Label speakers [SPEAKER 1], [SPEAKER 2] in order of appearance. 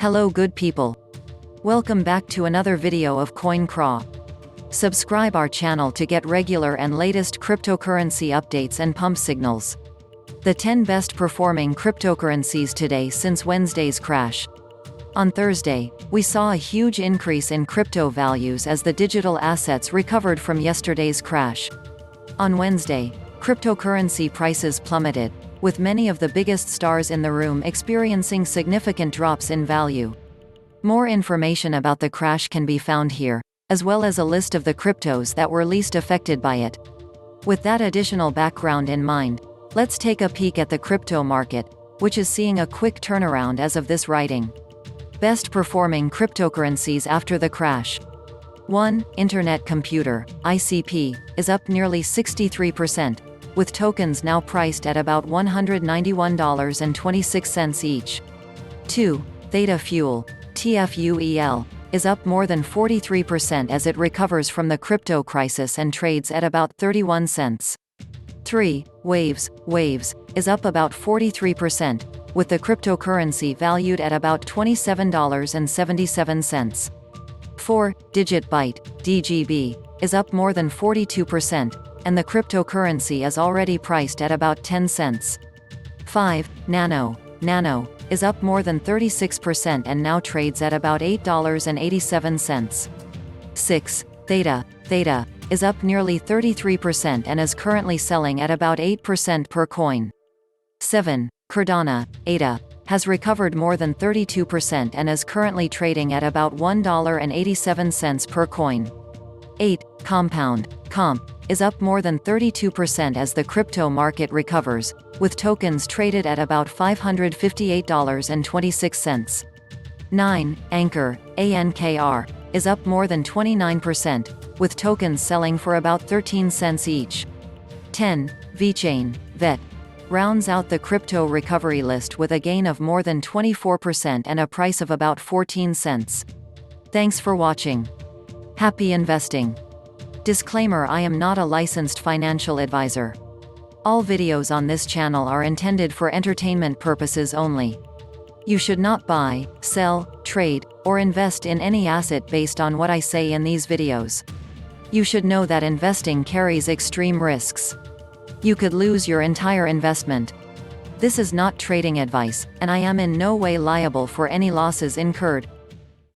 [SPEAKER 1] Hello good people. Welcome back to another video of Craw. Subscribe our channel to get regular and latest cryptocurrency updates and pump signals. The 10 best performing cryptocurrencies today since Wednesday's crash. On Thursday, we saw a huge increase in crypto values as the digital assets recovered from yesterday's crash. On Wednesday, cryptocurrency prices plummeted, with many of the biggest stars in the room experiencing significant drops in value. More information about the crash can be found here, as well as a list of the cryptos that were least affected by it. With that additional background in mind, let's take a peek at the crypto market, which is seeing a quick turnaround as of this writing. Best performing cryptocurrencies after the crash. 1. Internet Computer, ICP, is up nearly 63%. With tokens now priced at about $191.26 each. 2. Theta Fuel, TFUEL, is up more than 43% as it recovers from the crypto crisis and trades at about 31 cents. 3. Waves, is up about 43%, with the cryptocurrency valued at about $27.77. 4. Digit Byte, DGB, is up more than 42%, and the cryptocurrency is already priced at about 10 cents. 5. Nano, is up more than 36% and now trades at about $8.87. 6. Theta, is up nearly 33% and is currently selling at about 8% per coin. 7. Cardano, ADA, has recovered more than 32% and is currently trading at about $1.87 per coin. 8. Compound, is up more than 32% as the crypto market recovers, with tokens traded at about $558.26. 9. Anchor, ANKR, is up more than 29%, with tokens selling for about 13 cents each. 10. VeChain, VET, rounds out the crypto recovery list with a gain of more than 24% and a price of about 14 cents. Thanks for watching. Happy investing. Disclaimer: I am not a licensed financial advisor. All videos on this channel are intended for entertainment purposes only. You should not buy, sell, trade, or invest in any asset based on what I say in these videos. You should know that investing carries extreme risks. You could lose your entire investment. This is not trading advice, and I am in no way liable for any losses incurred.